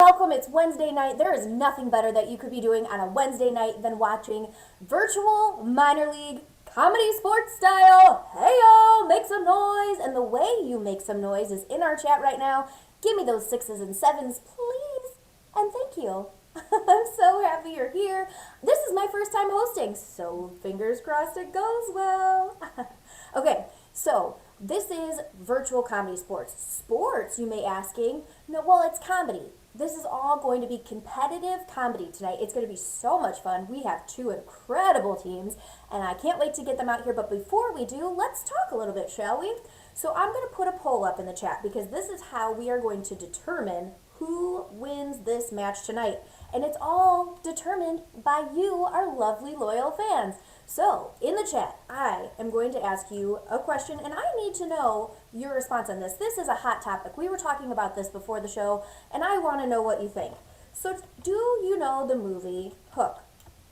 Welcome, it's Wednesday night. There is nothing better that you could be doing on a Wednesday night than watching virtual minor league comedy sports style. Hey-o, make some noise. And the way you make some noise is in our chat right now. Give me those sixes and sevens, please. And thank you. I'm so happy you're here. This is my first time hosting, so fingers crossed it goes well. Okay, so this is virtual comedy sports. Sports, you may asking? No, well, it's comedy. This is all going to be competitive comedy tonight. It's going to be so much fun. We have two incredible teams, and I can't wait to get them out here. But before we do, let's talk a little bit, shall we? So I'm going to put a poll up in the chat because this is how we are going to determine who wins this match tonight. And it's all determined by you, our lovely, loyal fans. So, in the chat, I am going to ask you a question, and I need to know your response on this. This is a hot topic. We were talking about this before the show, and I want to know what you think. So, do you know the movie Hook?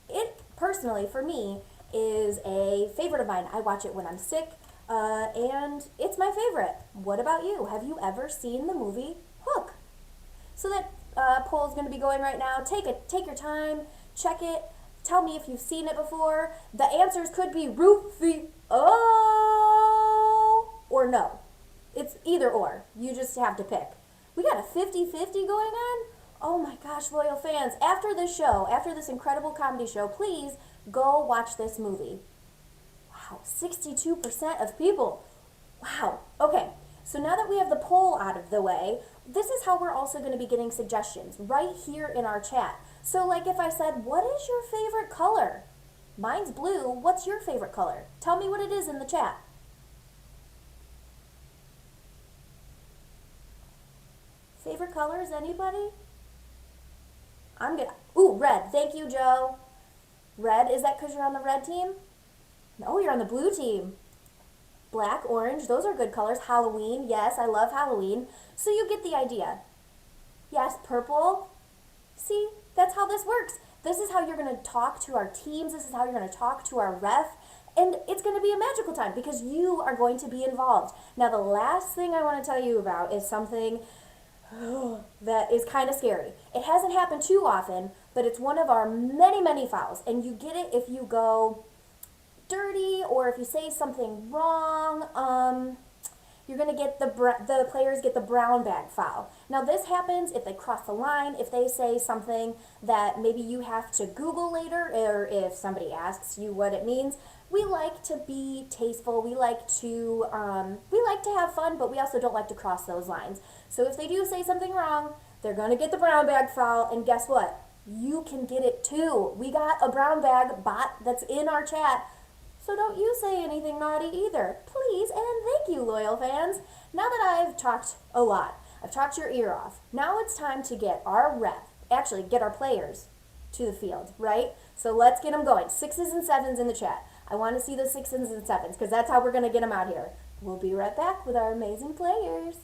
It, personally, for me, is a favorite of mine. I watch it when I'm sick, and it's my favorite. What about you? Have you ever seen the movie Hook? So that poll is going to be going right now. Take your time, check it. Tell me if you've seen it before. The answers could be oh or no. It's either or. You just have to pick. We got a 50-50 going on? Oh my gosh, loyal fans. After this show, after this incredible comedy show, please go watch this movie. Wow, 62% of people. Wow. Okay, so now that we have the poll out of the way, this is how we're also going to be getting suggestions right here in our chat. So like if I said, what is your favorite color? Mine's blue. What's your favorite color? Tell me what it is in the chat. Favorite colors, anybody? Ooh, red. Thank you, Joe. Red, is that because you're on the red team? No, you're on the blue team. Black, orange, those are good colors. Halloween, yes, I love Halloween. So you get the idea. Yes, purple. See, that's how this works. This is how you're going to talk to our teams. This is how you're going to talk to our ref. And it's going to be a magical time because you are going to be involved. Now, the last thing I want to tell you about is something that is kind of scary. It hasn't happened too often, but it's one of our many, many fouls. And you get it if you go dirty or if you say something wrong. You're going to get the players get the brown bag foul. Now this happens if they cross the line, if they say something that maybe you have to Google later, or if somebody asks you what it means. We like to be tasteful. We like to have fun, but we also don't like to cross those lines. So if they do say something wrong, they're going to get the brown bag foul, and guess what? You can get it too. We got a brown bag bot that's in our chat. So don't you say anything naughty either. Please and thank you, loyal fans. Now that I've talked a lot, I've talked your ear off, now it's time to get our get our players to the field, right? So let's get them going. Sixes and sevens in the chat. I want to see the sixes and sevens because that's how we're going to get them out here. We'll be right back with our amazing players.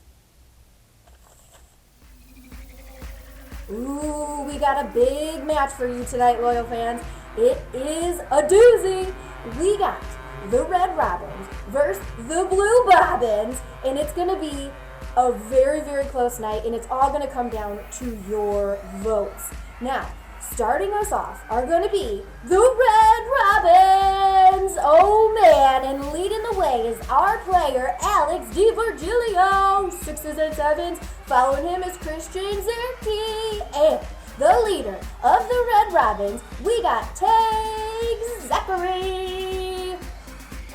Ooh, we got a big match for you tonight, loyal fans. It is a doozy. We got the Red Robins versus the Blue Bobbins, and it's going to be a very, very close night, and it's all going to come down to your votes. Now, starting us off are going to be the Red Robins. Oh, man, and leading the way is our player, Alex DiVirgilio, sixes and sevens. Following him is Christian Zerke, and the leader of the Red Robins, we got Tag Zachary.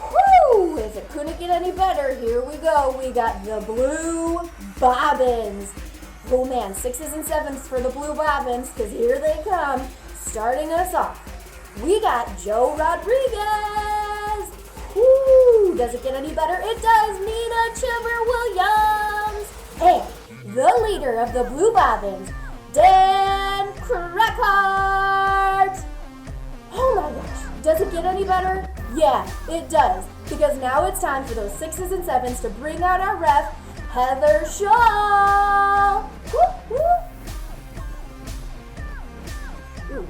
Woo! If it couldn't get any better, here we go. We got the Blue Bobbins. Oh man, sixes and sevens for the Blue Bobbins, because here they come. Starting us off, we got Joe Rodriguez. Woo! Does it get any better? It does. Nina Chimmer Williams. And the leader of the Blue Bobbins, Dan Crackart! Oh my gosh, does it get any better? Yeah, it does, because now it's time for those sixes and sevens to bring out our ref, Heather Shaw! Woo, woo. Ooh,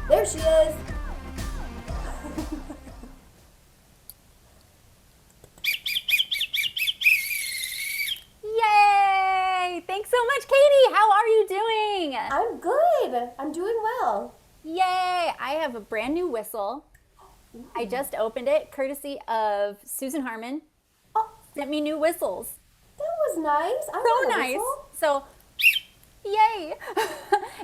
there she is! Yay! Thanks so much, Katie. How are you doing? I'm good. I'm doing well. Yay! I have a brand new whistle. I just opened it, courtesy of Susan Harmon. Oh, Sent me new whistles. that was nice. I So want a nice. whistle. So, yay!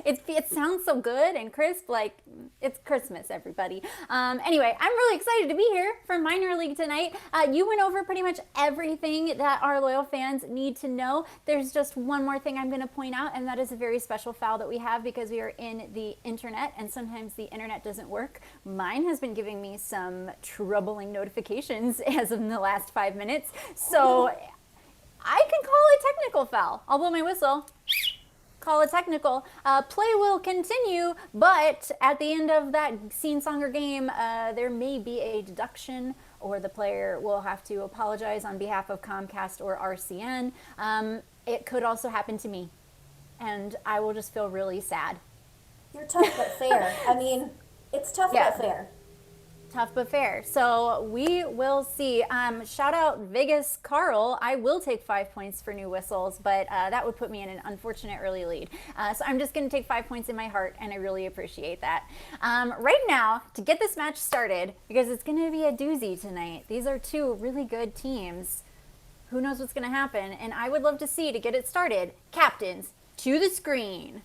It sounds so good and crisp, like it's Christmas, everybody. Anyway, I'm really excited to be here for Minor League tonight. You went over pretty much everything that our loyal fans need to know. There's just one more thing I'm going to point out, and that is a very special foul that we have because we are in the internet, and sometimes the internet doesn't work. Mine has been giving me some troubling notifications as of the last 5 minutes, so I can call a technical foul. I'll blow my whistle. Call a technical. Play will continue, but at the end of that scene, song, or game, there may be a deduction, or the player will have to apologize on behalf of Comcast or RCN. It could also happen to me, and I will just feel really sad. You're tough but fair. I mean, it's tough Yeah. but fair. Tough but fair. So we will see. Shout out Vegas Carl. I will take 5 points for new whistles, but that would put me in an unfortunate early lead. So I'm just going to take 5 points in my heart, and I really appreciate that. Right now, to get this match started, because it's going to be a doozy tonight, these are two really good teams. Who knows what's going to happen? And I would love to see, to get it started, captains to the screen.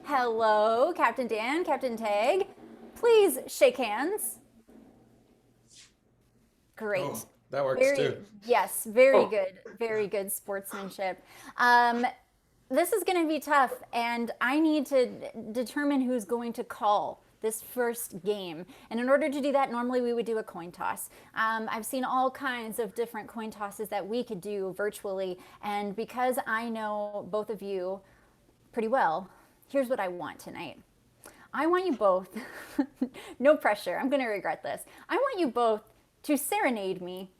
Hello, Captain Dan, Captain Tag. Please shake hands. Great. Oh, that works Very, too. yes, very good. Very good sportsmanship. This is going to be tough, and I need to determine who's going to call this first game. And in order to do that, normally we would do a coin toss. I've seen all kinds of different coin tosses that we could do virtually, and because I know both of you pretty well, here's what I want tonight. I want you both, no pressure, I'm gonna regret this. I want you both to serenade me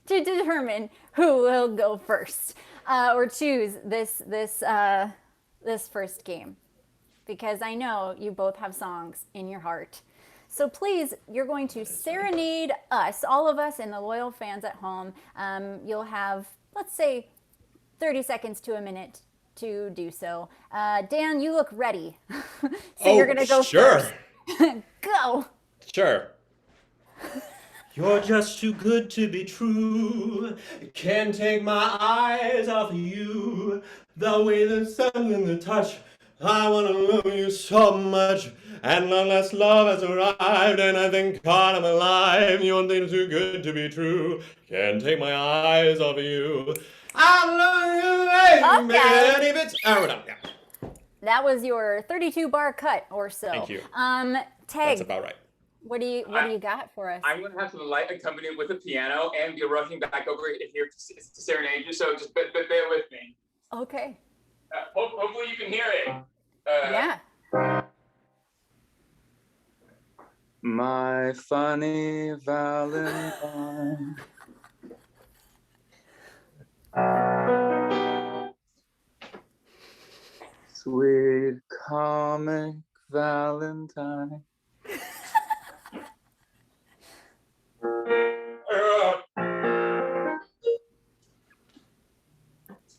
to determine who will go first, or choose this first game. Because I know you both have songs in your heart. So please, you're going to serenade us, all of us and the loyal fans at home. You'll have, let's say, 30 seconds to a minute to do so. Dan, you look ready. So you're gonna go sure. first. Go. Sure. You're just too good to be true. Can't take my eyes off of you. The way the sun and the touch. I wanna love you so much. And unless love has arrived, and I think God I'm alive. You're too good to be true. Can't take my eyes off of you. I love you, Okay. baby. Bitch. Oh, we're done. Yeah. That was your 32 bar cut or so. Thank you. Tag, That's about right. what do you got for us? I'm going to have to light accompany it with a piano and be rushing back over here to serenade you, so just bear with me. Okay. Hopefully you can hear it. Yeah. My funny Valentine. Sweet comic Valentine.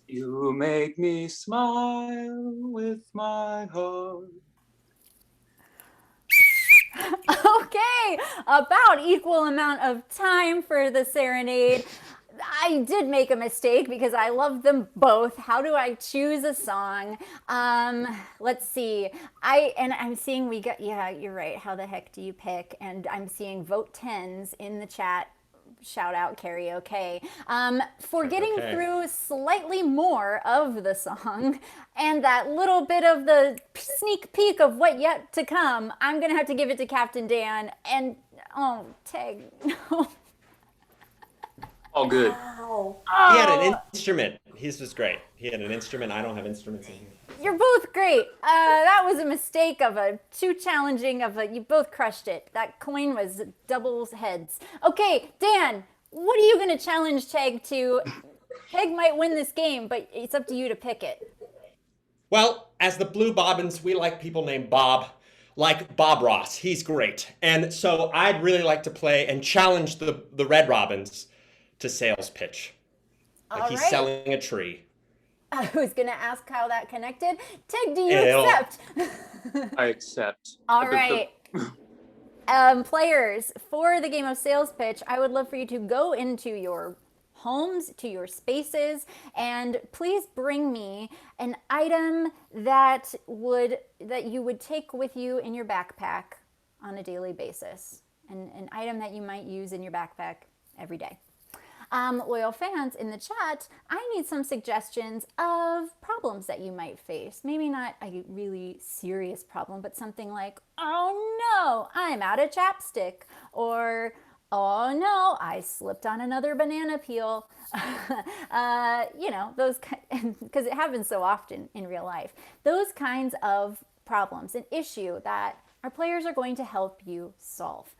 You make me smile with my heart. Okay, about equal amount of time for the serenade. I did make a mistake because I love them both. How do I choose a song? Let's see. I'm seeing we got, yeah, you're right. How the heck do you pick? And I'm seeing vote tens in the chat. Shout out karaoke. For getting Okay. through slightly more of the song and that little bit of the sneak peek of what yet to come, I'm gonna have to give it to Captain Dan. And oh, Tag, no. All good. Wow. He had an instrument. He's just great. He had an instrument. I don't have instruments in here. You're both great. That was a mistake of too challenging of you both crushed it. That coin was double heads. Okay, Dan, what are you going to challenge Tag to? Tag might win this game, but it's up to you to pick it. Well, as the Blue Bobbins, we like people named Bob. Like Bob Ross. He's great. And so I'd really like to play and challenge the Red Robins to sales pitch. like All he's right. selling a tree. I was going to ask how that connected. Tig, do you Ew. accept? I accept. All right. Players, for the game of sales pitch, I would love for you to go into your homes, to your spaces, and please bring me an item that you would take with you in your backpack on a daily basis, and an item that you might use in your backpack every day. Loyal fans in the chat, I need some suggestions of problems that you might face. Maybe not a really serious problem, but something like, oh no, I'm out of chapstick, or oh no, I slipped on another banana peel. Those, because it happens so often in real life. Those kinds of problems, an issue that our players are going to help you solve.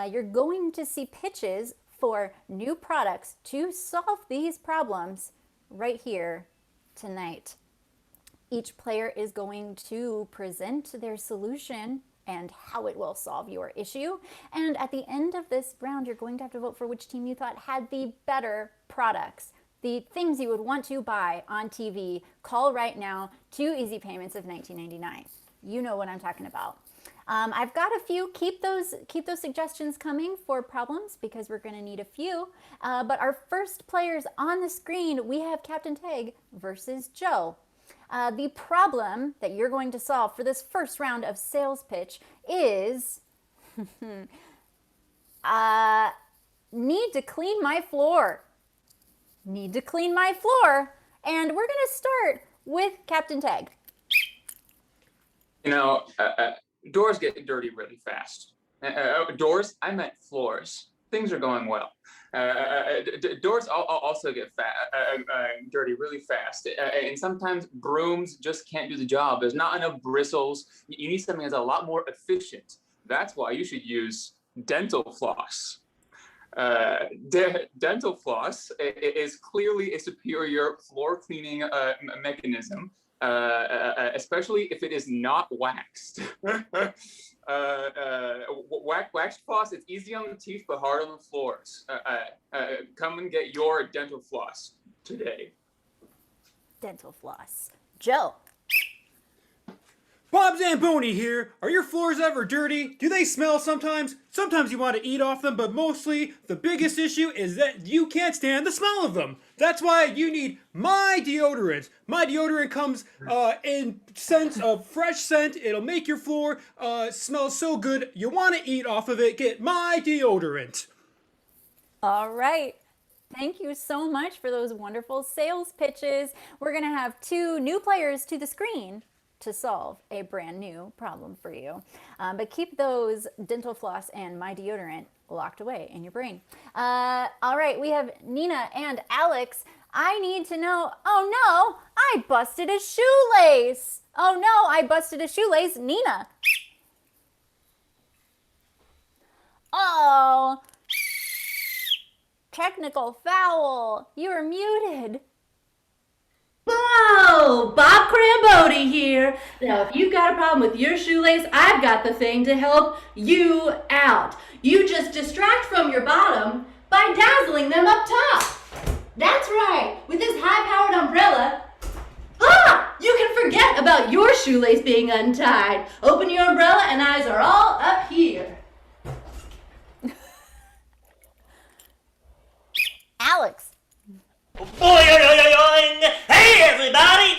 You're going to see pitches for new products to solve these problems right here tonight. Each player is going to present their solution and how it will solve your issue. And at the end of this round, you're going to have to vote for which team you thought had the better products, the things you would want to buy on TV. Call right now, 2 easy payments of $19.99. You know what I'm talking about. I've got a few. Keep those suggestions coming for problems because we're going to need a few. But our first players on the screen, we have Captain Tag versus Joe. The problem that you're going to solve for this first round of sales pitch is need to clean my floor. Need to clean my floor. And we're going to start with Captain Tag. Doors get dirty really fast. Doors? I meant floors. Things are going well. Doors also get dirty really fast. And sometimes brooms just can't do the job. There's not enough bristles. You need something that's a lot more efficient. That's why you should use dental floss. Dental floss is clearly a superior floor cleaning mechanism. Especially if it is not waxed. Waxed floss, it's easy on the teeth but hard on the floors. Come and get your dental floss today. Dental floss. Joe. Bob Zamboni here. Are your floors ever dirty? Do they smell sometimes? Sometimes you want to eat off them, but mostly the biggest issue is that you can't stand the smell of them. That's why you need my deodorant. My deodorant comes in scents of fresh scent. It'll make your floor smell so good you want to eat off of it. Get my deodorant. All right. Thank you so much for those wonderful sales pitches. We're going to have 2 new players to the screen to solve a brand new problem for you. But keep those dental floss and my deodorant locked away in your brain. All right, we have Nina and Alex. I need to know, oh no, I busted a shoelace. Oh no, I busted a shoelace. Nina. Oh, technical foul. You are muted. Whoa, Bob Crambody here. Now, if you've got a problem with your shoelace, I've got the thing to help you out. You just distract from your bottom by dazzling them up top. That's right. With this high-powered umbrella, you can forget about your shoelace being untied. Open your umbrella and eyes are all up here. Alex. Boing! Hey everybody!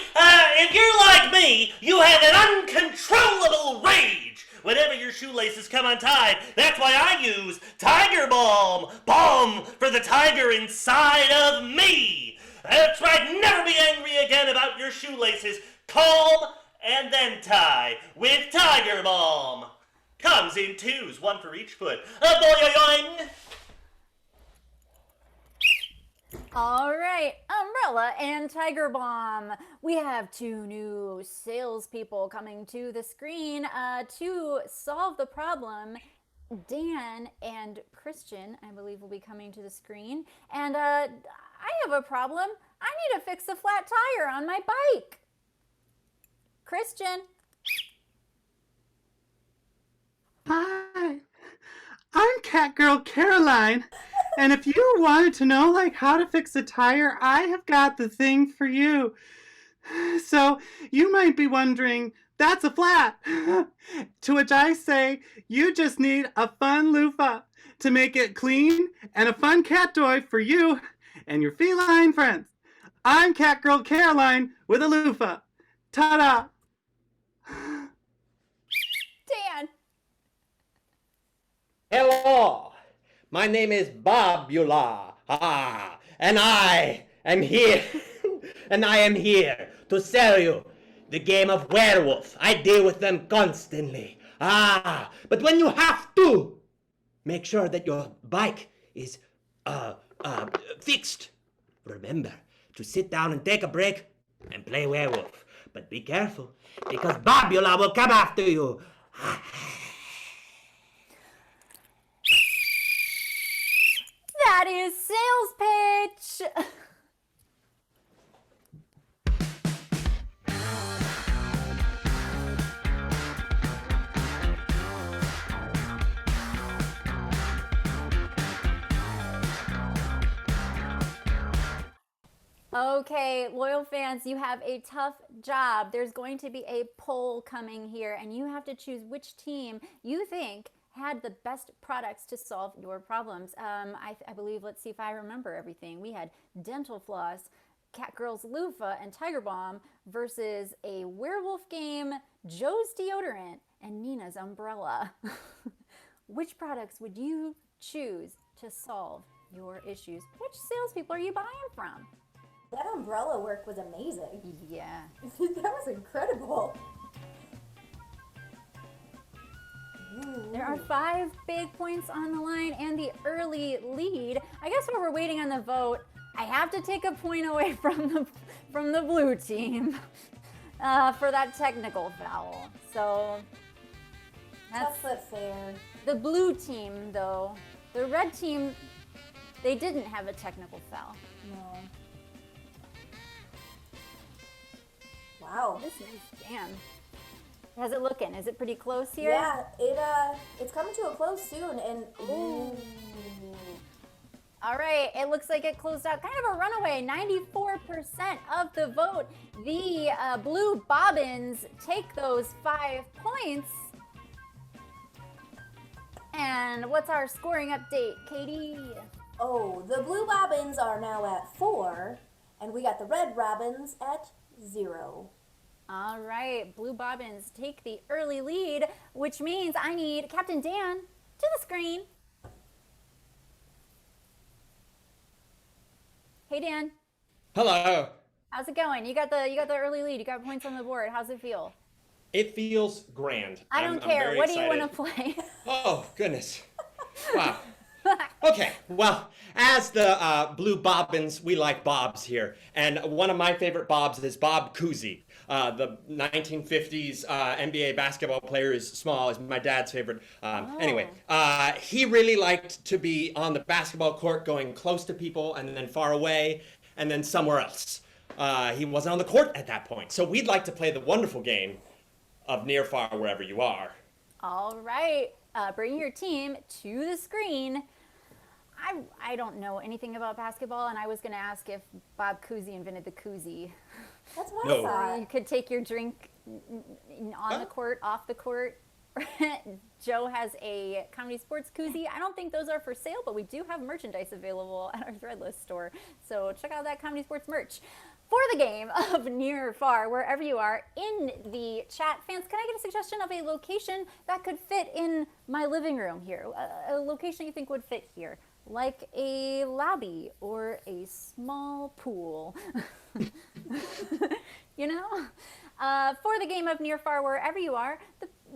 If you're like me, you have an uncontrollable rage whenever your shoelaces come untied. That's why I use Tiger Balm. Balm for the tiger inside of me. That's right, never be angry again about your shoelaces. Calm and then tie with Tiger Balm. Comes in 2s, 1 for each foot. Boing! All right, Umbrella and Tiger Balm. We have 2 new salespeople coming to the screen to solve the problem. Dan and Christian, I believe, will be coming to the screen. And I have a problem. I need to fix a flat tire on my bike. Christian. Hi, I'm Catgirl Caroline, And if you wanted to know like how to fix a tire, I have got the thing for you. So you might be wondering, that's a flat. To which I say, you just need a fun loofah to make it clean and a fun cat toy for you and your feline friends. I'm Cat Girl Caroline with a loofah. Ta-da! Dan. Hello, my name is Bobula. And I am here, and I am here to sell you the game of werewolf. I deal with them constantly. But when you have to, make sure that your bike is fixed. Remember to sit down and take a break and play werewolf. But be careful, because Bobula will come after you. That is sales pitch. Okay, loyal fans, you have a tough job. There's going to be a poll coming here, and you have to choose which team you think had the best products to solve your problems. I believe, let's see if I remember everything. We had dental floss, Cat Girl's loofah, and Tiger Balm versus a werewolf game, Joe's deodorant, and Nina's umbrella. Which products would you choose to solve your issues? Which salespeople are you buying from? That umbrella work was amazing. Yeah. That was incredible. There are 5 big points on the line and the early lead. I guess while we're waiting on the vote, I have to take a point away from the blue team for that technical foul. So that's Tough but fair. the blue team, though. The red team, they didn't have a technical foul. No. Wow. This is damn. How's it looking? Is it pretty close here? Yeah, it's coming to a close soon, and ooh. All right, it looks like it closed out kind of a runaway. 94% of the vote. The blue bobbins take those 5 points. And what's our scoring update, Katie? Oh, the blue bobbins are now at 4, and we got the red robins at 0. All right, blue bobbins take the early lead, which means I need Captain Dan to the screen. Hey Dan, Hello. how's it going? You got the early lead. You got points on the board. How's it feel? It feels grand. I don't I'm care. very What do you excited. want to play? Oh, goodness. Wow. Okay, well, as the blue bobbins, we like bobs here. And one of my favorite bobs is Bob Cousy. The 1950s NBA basketball player is small, is my dad's favorite. Anyway, he really liked to be on the basketball court going close to people and then far away and then somewhere else. He wasn't on the court at that point. So we'd like to play the wonderful game of near, far, wherever you are. All right, bring your team to the screen. I don't know anything about basketball, and I was going to ask if Bob Cousy invented the koozie. That's my No. side. You could take your drink on the court, off the court. Joe has a Comedy Sports koozie. I don't think those are for sale, but we do have merchandise available at our Threadless store. So check out that Comedy Sports merch. For the game of near or far, wherever you are in the chat, fans, can I get a suggestion of a location that could fit in my living room here? A location you think would fit here? Like a lobby or a small pool. You know? For the game of near far, wherever you are,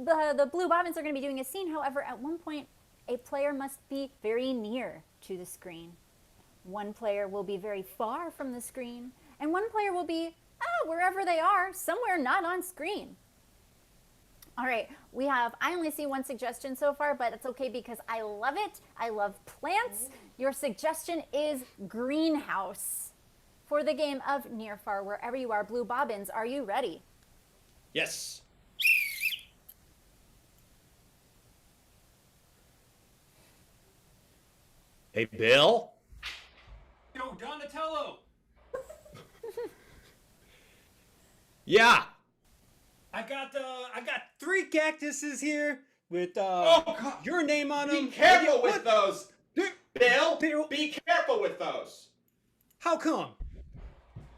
the blue bobbins are going to be doing a scene. However, at one point, a player must be very near to the screen. One player will be very far from the screen, and one player will be wherever they are, somewhere not on screen. All right, I only see one suggestion so far, but it's okay because I love it. I love plants. Your suggestion is greenhouse. For the game of near far, wherever you are, blue bobbins, are you ready? Yes. Hey, Bill? Yo, Donatello! Yeah. I got 3 cactuses here with Oh, God. your name on them. Be careful with What? those. Bill, Bill. be careful with those. How come?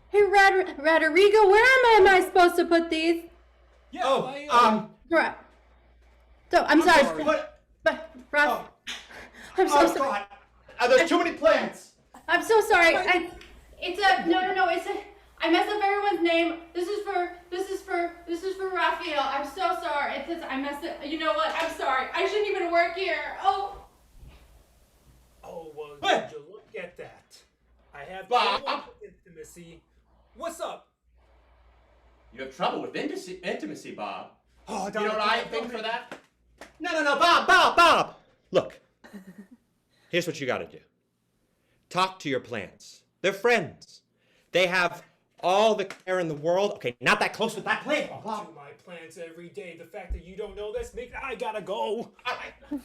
Hey, Rodrigo, where am I supposed to put these? Yeah, Oh, Right. So, I'm sorry. sorry. What? But, Rob, Oh, I'm so oh sorry. God. There's too many plants. I'm so sorry. No. I messed up everyone's name. This is for Raphael. I'm so sorry. I messed it. You know what? I'm sorry. I shouldn't even work here. Oh. Oh, well, What? would you look at that. I have Bob. trouble with intimacy. What's up? You have trouble with intimacy, Bob. Oh, You know what I think for that? No, Bob. Look, here's what you gotta do. Talk to your plants. They're friends. They have all the care in the world. Okay, not that close with that plant, To Bob. my plants every day. The fact that you don't know this makes I gotta go. All right.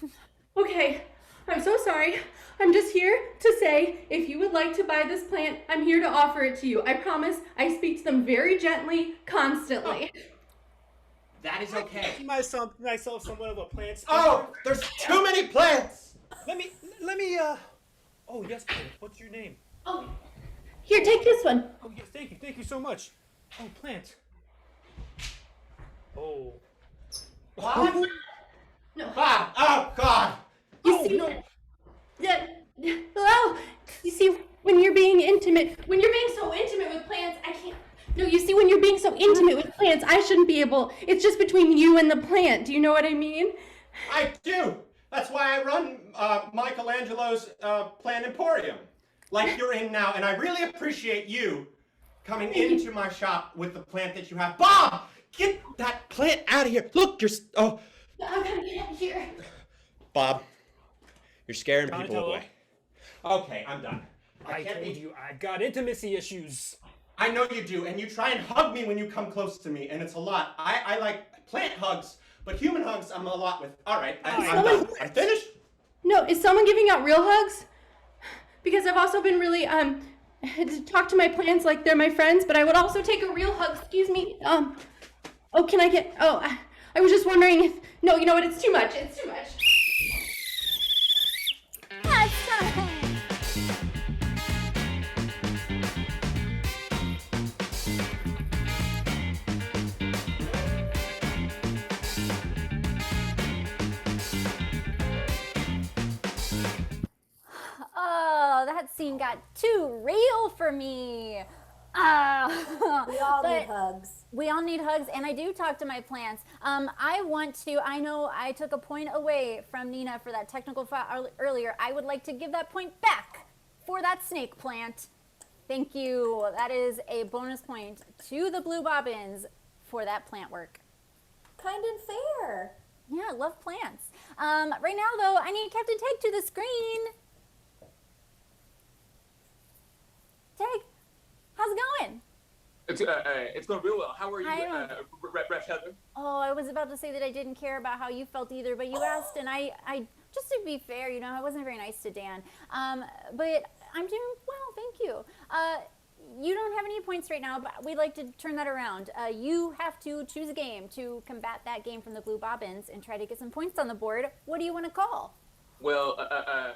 Okay. I'm so sorry. I'm just here to say, if you would like to buy this plant, I'm here to offer it to you. I promise. I speak to them very gently, constantly. That is okay. Myself somewhat of a plant speaker. Oh, there's too many plants. Let me Oh, yes, plant. What's your name? Oh, here, take this one. Oh, yes, thank you so much. Oh, plant. Oh. Bob? No. Bob, oh God. You see, hello. You see, when you're being so intimate with plants, I can't. No, you see, when you're being so intimate with plants, I shouldn't be able. It's just between you and the plant. Do you know what I mean? I do. That's why I run Michelangelo's Plant Emporium, like you're in now, and I really appreciate you coming into my shop with the plant that you have. Bob, get that plant out of here. Look, oh, I'm gonna get out of here. Bob, you're scaring people Donatello. away. Okay, I'm done. I can't told be- you I've got intimacy issues. I know you do, and you try and hug me when you come close to me, and it's a lot. I like plant hugs, but human hugs I'm a lot with. All right, I'm done. I finished. No, is someone giving out real hugs? Because I've also been really to talk to my plants like they're my friends, but I would also take a real hug. Excuse me. Oh, can I get? Oh, I was just wondering if. No, you know what? It's too much. It's too much. That's time. Oh, that scene got too real for me. We all But need hugs. we all need hugs, and I do talk to my plants. I know I took a point away from Nina for that technical foul earlier. I would like to give that point back for that snake plant. Thank you. That is a bonus point to the Blue Bobbins for that plant work. Kind and fair. Yeah, love plants. Right now, though, I need Captain Tag to the screen. Tag, how's it going? It's going real well. How are you, I don't- Ref Heather? Oh, I was about to say that I didn't care about how you felt either, but you asked, and I just to be fair, I wasn't very nice to Dan. But I'm doing well, thank you. You don't have any points right now, but we'd like to turn that around. You have to choose a game to combat that game from the Blue Bobbins and try to get some points on the board. What do you want to call? Well,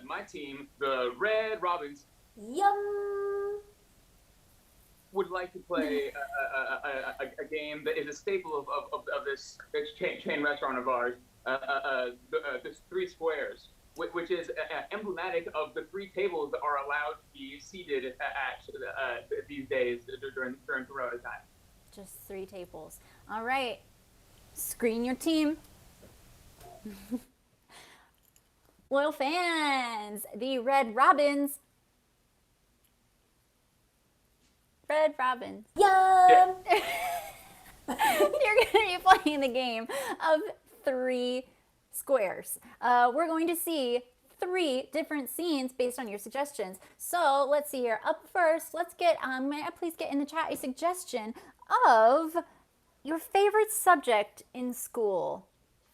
my team, the Red Robins, Yum. would like to play a game that is a staple of this chain restaurant of ours, this Three Squares, which is emblematic of the 3 tables that are allowed to be seated at these days during Corona time. Just 3 tables. All right. Screen your team. Loyal fans, the Red Robins. Red Robins. Yum. You're going to be playing the game of 3 squares. We're going to see 3 different scenes based on your suggestions. So let's see here. Up first, let's get, may I please get in the chat a suggestion of your favorite subject in school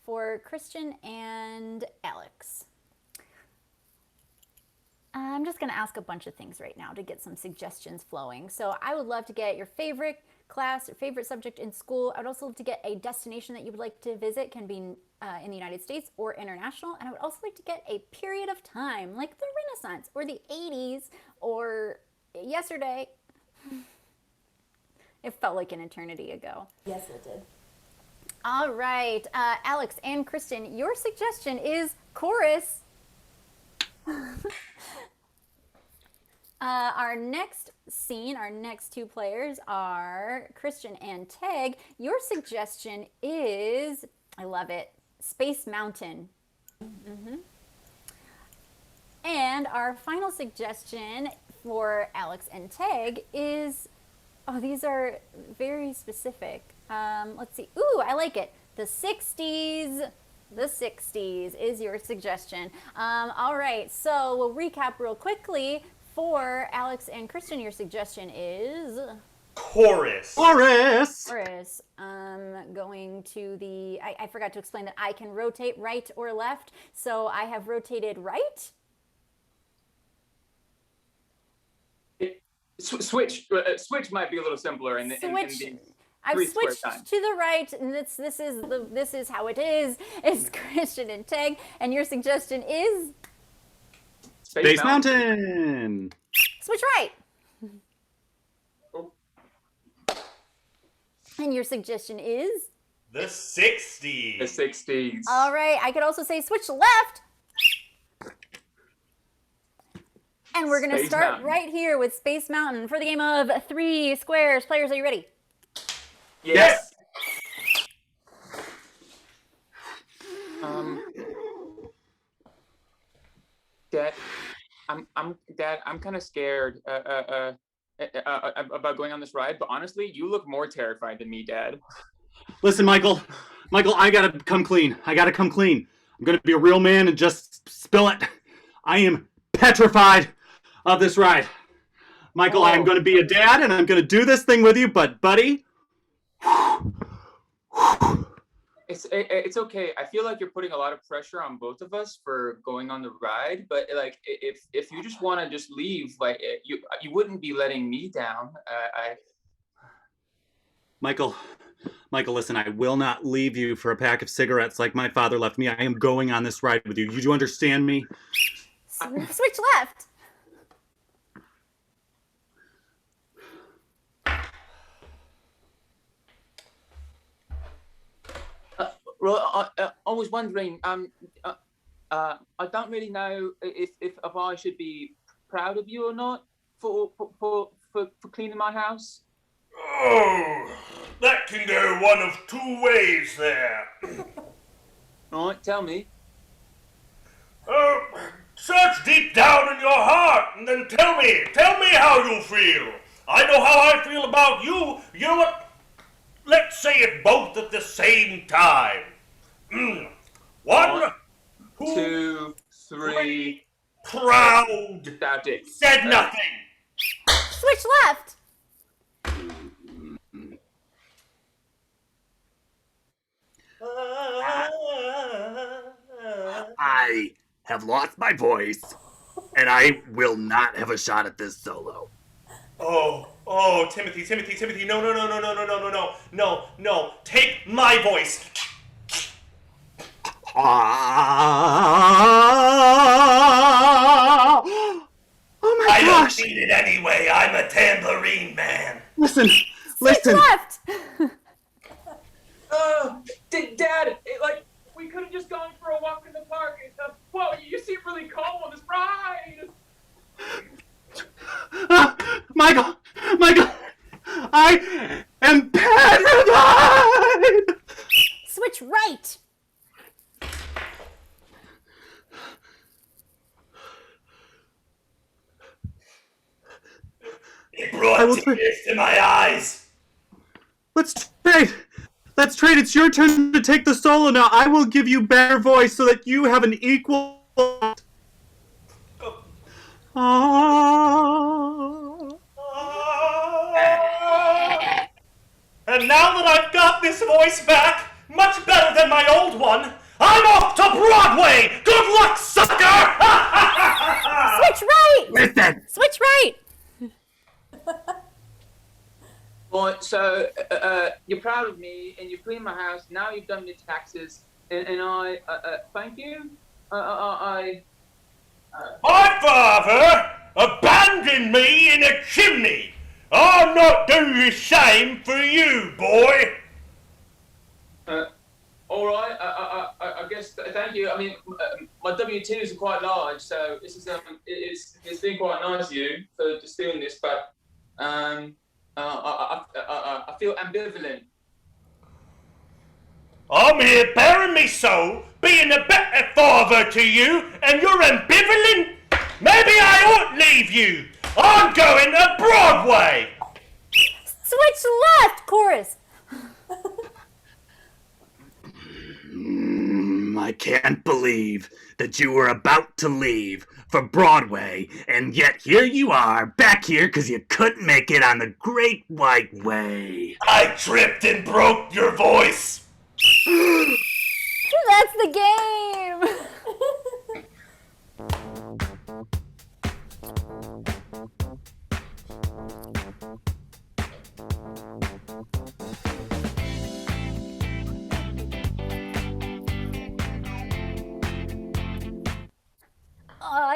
for Christian and Alex. I'm just going to ask a bunch of things right now to get some suggestions flowing. So I would love to get your favorite class or favorite subject in school. I would also love to get a destination that you would like to visit, can be in the United States or international. And I would also like to get a period of time, like the Renaissance or the 80s or yesterday. It felt like an eternity ago. Yes, it did. All right, Alex and Kristen, your suggestion is chorus. Our next scene, our next two players are Christian and Teg. Your suggestion is, I love it, Space Mountain. And our final suggestion for Alex and Teg is, oh, these are very specific. Let's see. Ooh, I like it. The 60s. The 60s is your suggestion. All right, so we'll recap real quickly. For Alex and Kristen, your suggestion is Chorus. Chorus! chorus. Going to the, I forgot to explain that I can rotate right or left. So I have rotated right. Switch might be a little simpler in the I've three square switched time. to the right, and this is how it is. It's Christian and Teg, and your suggestion is Space Mountain! switch right. Oh. And your suggestion is The 60s. The 60s. all right. I could also say switch left. And we're gonna Space start Mountain. right here with Space Mountain for the game of 3 squares. Players, are you ready? Yes. Dad, I'm kind of scared about going on this ride, but honestly, you look more terrified than me, Dad. Listen, Michael, I gotta come clean. I'm gonna be a real man and just spill it. I am petrified of this ride. Michael, I'm gonna be a dad and I'm gonna do this thing with you, but buddy, It's okay. I feel like you're putting a lot of pressure on both of us for going on the ride, but like if you just want to just leave, like you wouldn't be letting me down. Michael, listen, I will not leave you for a pack of cigarettes like my father left me. I am going on this ride with you. You do understand me? Switch left. Well, I was wondering. I don't really know if I should be proud of you or not for cleaning my house. Oh, that can go one of two ways there. All right, tell me. Search deep down in your heart and then tell me how you feel. I know how I feel about you. You know what? Let's say it both at the same time. 1, 2, 3. Proud. That's it. Said nothing. Switch left. I have lost my voice, and I will not have a shot at this solo. Oh, Timothy, no. Take my voice. Oh my I gosh! don't need it anyway. I'm a tambourine man. Listen. Switch left. Dad, like we could have just gone for a walk in the park. Whoa, you seem really calm on this ride. Michael, I am petrified! Switch right. It brought tears to my eyes. Let's trade. It's your turn to take the solo now. I will give you better voice so that you have an equal. And now that I've got this voice back, much better than my old one, I'm off to Broadway! Good luck, sucker! Switch right. Listen. Switch right. Well, so you're proud of me, and you cleaned my house. Now you've done my taxes, and I thank you. My father abandoned me in a chimney. I'll not do the same for you, boy. All right. I guess. Thank you. I mean, my W-2s are quite large, so this is it's been quite nice of you for just doing this, but I feel ambivalent. I'm here bearing me soul, being a better father to you, and you're ambivalent? Maybe I ought leave you. I'm going to Broadway. Switch left, chorus. I can't believe that you were about to leave for Broadway, and yet here you are, back here because you couldn't make it on the Great White Way. I tripped and broke your voice. That's the game.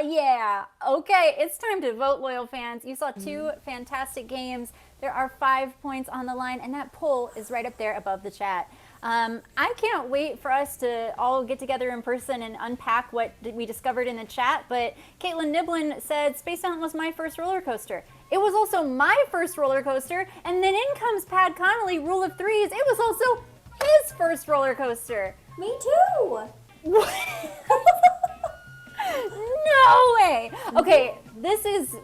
Yeah. Okay, it's time to vote, loyal fans. You saw two fantastic games. There are 5 points on the line, and that poll is right up there above the chat. I can't wait for us to all get together in person and unpack what we discovered in the chat, but Caitlin Niblin said Space Mountain was my first roller coaster. It was also my first roller coaster, and then in comes Pat Connolly, Rule of Threes. It was also his first roller coaster. Me too. No way. Okay,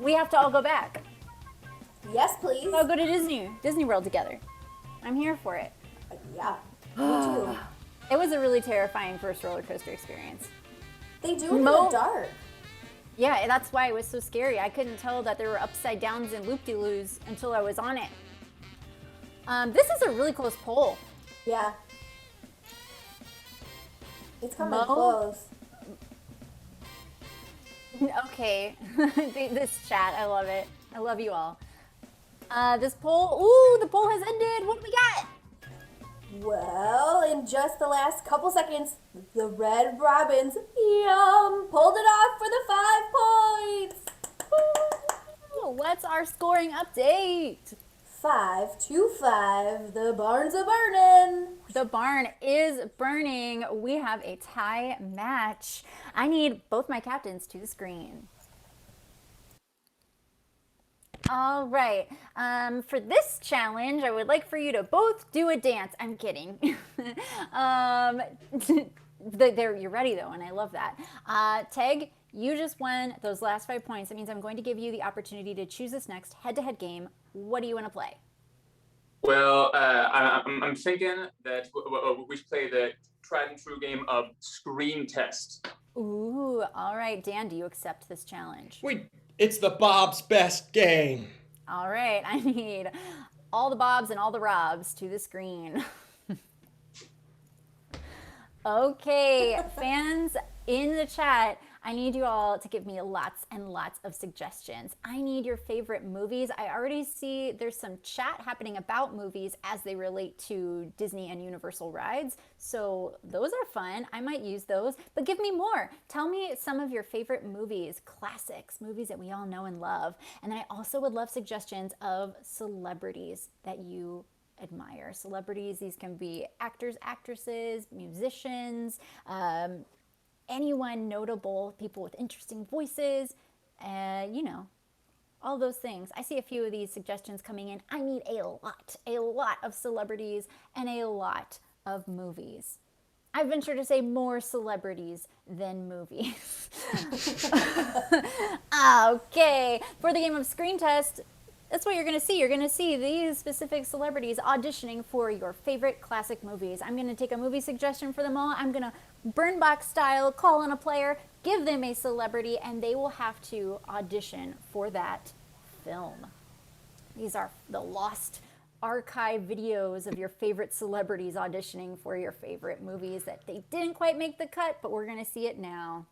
we have to all go back. Yes, please. I'll go to Disney World together. I'm here for it. Yeah, me too. It was a really terrifying first roller coaster experience. They do it in the dark. Yeah, that's why it was so scary. I couldn't tell that there were upside downs and loop-de-loos until I was on it. This is a really close poll. Yeah. It's coming Mo? close. Okay, this chat, I love it. I love you all. This poll, ooh, the poll has ended. What do we got? Well, in just the last couple seconds, the Red Robins, pulled it off for the 5 points. Woo! What's our scoring update? 5-5. The barns are burning. The barn is burning. We have a tie match. I need both my captains to the screen. All right. For this challenge, I would like for you to both do a dance. I'm kidding. You're ready though, and I love that. Teg, you just won those last 5 points. That means I'm going to give you the opportunity to choose this next head-to-head game. What do you want to play? Well, I'm thinking that we should play the tried and true game of screen test. Ooh, all right. Dan, do you accept this challenge? It's the Bob's best game. All right. I need all the Bobs and all the Robs to the screen. Okay, fans in the chat, I need you all to give me lots and lots of suggestions. I need your favorite movies. I already see there's some chat happening about movies as they relate to Disney and Universal rides. So those are fun. I might use those, but give me more. Tell me some of your favorite movies, classics, movies that we all know and love. And I also would love suggestions of celebrities that you admire. Celebrities, these can be actors, actresses, musicians, anyone notable, people with interesting voices, you know, all those things. I see a few of these suggestions coming in. I need a lot of celebrities and a lot of movies. I venture to say more celebrities than movies. Okay, for the game of screen test, that's what you're going to see. You're going to see these specific celebrities auditioning for your favorite classic movies. I'm going to take a movie suggestion for them all. I'm going to Burn Box style call on a player, give them a celebrity, and they will have to audition for that film. These are the lost archive videos of your favorite celebrities auditioning for your favorite movies that they didn't quite make the cut, but we're going to see it now.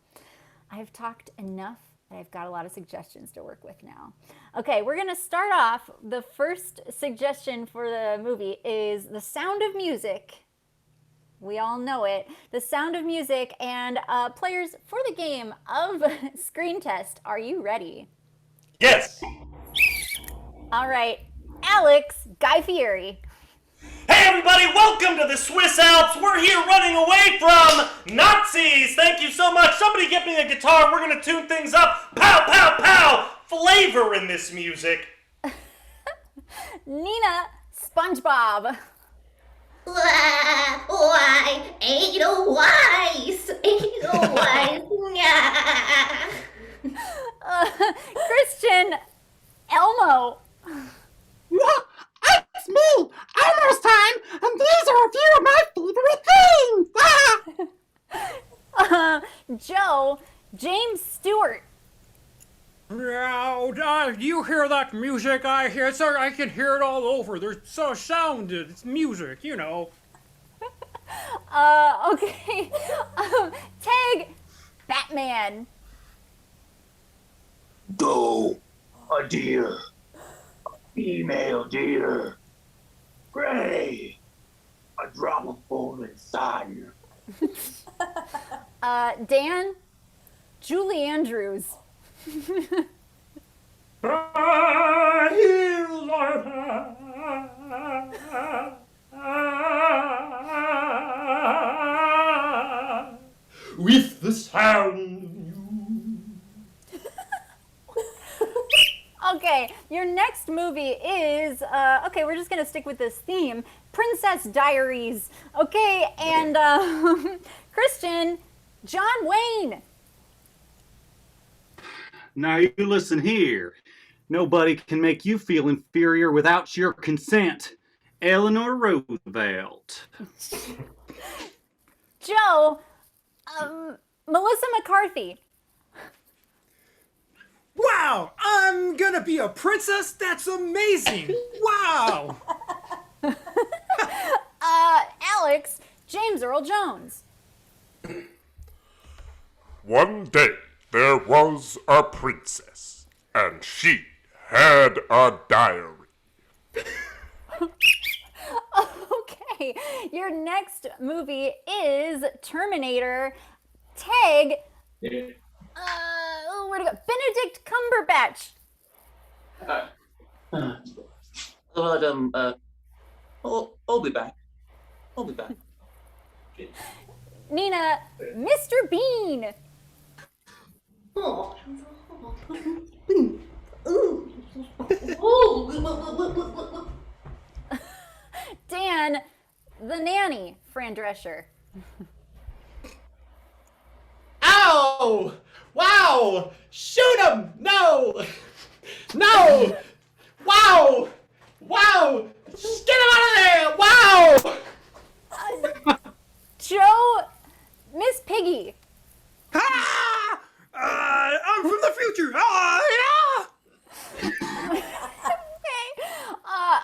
I've talked enough I've got a lot of suggestions to work with now. Okay, we're gonna start off. The first suggestion for the movie is The Sound of Music. We all know it. The Sound of Music, and players, for the game of Screen Test, are you ready? Yes. All right, Alex, Guy Fieri. Hey everybody, welcome to the Swiss Alps. We're here running away from Nazis. Thank you so much. Somebody get me a guitar. We're gonna tune things up. Pow, pow, pow. Flavor in this music. Nina, SpongeBob. Why, Edelweiss, Edelweiss, Christian, Elmo. It's me, Elmo's time, and these are a few of my favorite things! Joe, James Stewart. Now, do you hear that music I hear? So I can hear it all over. There's so sounded. It's music, you know. Okay. Tag, Batman. Go, a deer, a female deer, gray, a drop of golden sun. Dan, Julie Andrews. With the sound. Okay, your next movie is, okay, we're just gonna stick with this theme, Princess Diaries. Okay, and Christian, John Wayne. Now you listen here. Nobody can make you feel inferior without your consent. Eleanor Roosevelt. Joe, Melissa McCarthy. Wow, I'm gonna be a princess? That's amazing! Wow! Alex, James Earl Jones. One day there was a princess, and she had a diary. Okay, your next movie is Terminator. Tag, where'd it go? Benedict Cumberbatch. I'll be back. I'll be back. Nina, Mr. Bean. Dan, the nanny, Fran Drescher. Ow! Wow! Shoot him! No! No! Wow! Wow! Just get him out of there! Wow! Joe, Miss Piggy. Ah! I'm from the future! Ah, yeah! Okay.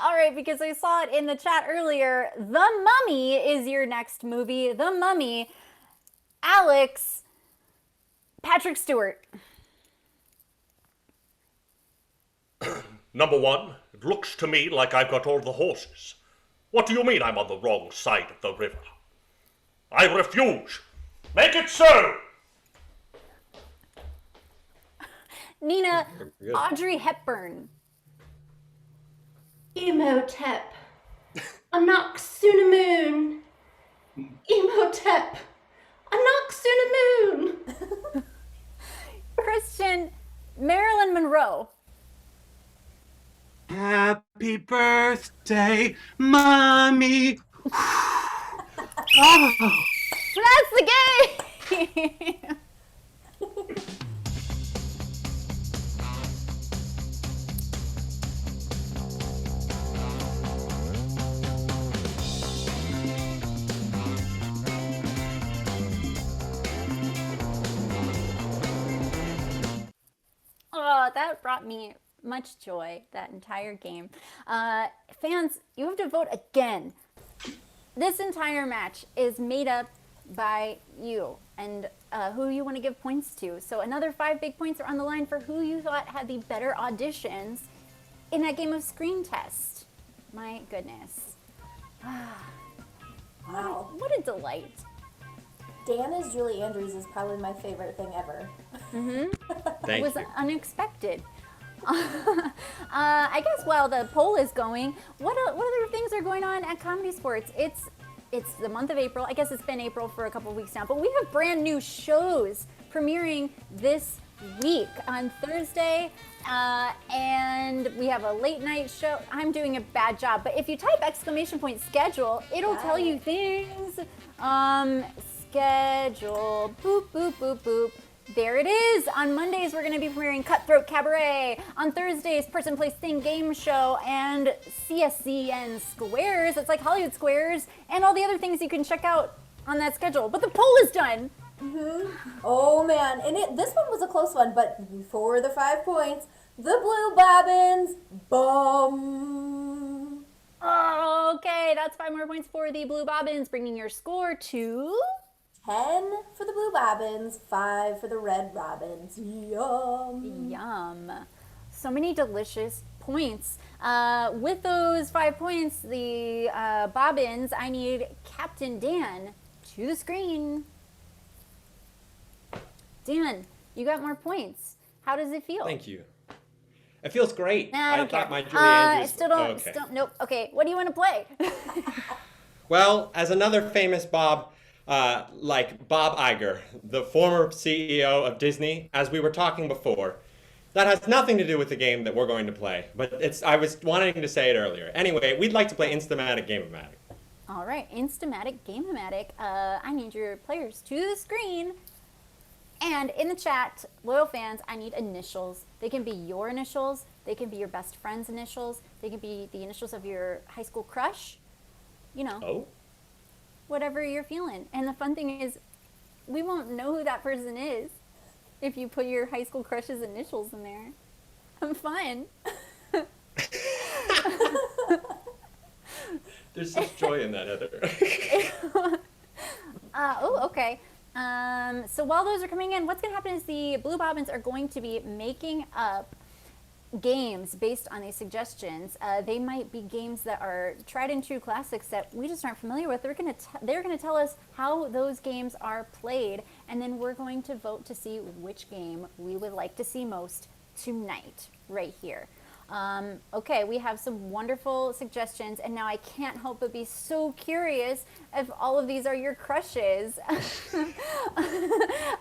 All right, because I saw it in the chat earlier. The Mummy is your next movie. The Mummy. Alex, Patrick Stewart. Number one, it looks to me like I've got all the horses. What do you mean I'm on the wrong side of the river? I refuse. Make it so. Nina, Audrey Hepburn. Emotep. A Noxunamoon. Emotep. A Noxunamoon. Christian, Marilyn Monroe. Happy birthday, Mommy. Oh. That's the game. Oh, that brought me much joy, that entire game. Fans, you have to vote again. This entire match is made up by you. And who you want to give points to. So another 5 big points are on the line for who you thought had the better auditions in that game of screen test. My goodness. Wow. What a delight. Dan as Julie Andrews is probably my favorite thing ever. Thank It was you. unexpected. I guess while the poll is going, what other things are going on at Comedy Sports? It's the month of April. I guess it's been April for a couple of weeks now, but we have brand new shows premiering this week on Thursday, and we have a late night show. I'm doing a bad job, but if you type !schedule, it'll tell you things. Schedule, boop, boop, boop, boop. There it is. On Mondays, we're going to be premiering Cutthroat Cabaret. On Thursdays, Person, Place, Thing game show and CSCN Squares. It's like Hollywood Squares and all the other things you can check out on that schedule. But the poll is done. Oh man, and this one was a close one, but for the 5 points, the Blue Bobbins, bum. Oh, okay, that's 5 more points for the Blue Bobbins, bringing your score to 10 for the Blue Bobbins, 5 for the Red Robins. Yum. Yum. So many delicious points. With those 5 points, the Bobbins, I need Captain Dan to the screen. Dan, you got more points. How does it feel? Thank you. It feels great. Nah, I don't thought care. my Julie Andrews. Still don't. Okay. Still, nope. Okay. What do you want to play? Well, as another famous Bob, like Bob Iger, the former CEO of Disney, as we were talking before, that has nothing to do with the game that we're going to play. But I was wanting to say it earlier. Anyway, we'd like to play Instamatic Game-O-Matic. All right, Instamatic Game-O-Matic. I need your players to the screen. And in the chat, loyal fans, I need initials. They can be your initials. They can be your best friend's initials. They can be the initials of your high school crush. You know, Oh? whatever you're feeling. And the fun thing is, we won't know who that person is if you put your high school crush's initials in there. I'm fun. There's such joy in that, Heather. Oh, okay. So while those are coming in, what's going to happen is the Blue Bobbins are going to be making up games based on these suggestions. They might be games that are tried and true classics that we just aren't familiar with. They're going to tell us how those games are played, and then we're going to vote to see which game we would like to see most tonight, right here. Okay, we have some wonderful suggestions, and now I can't help but be so curious if all of these are your crushes.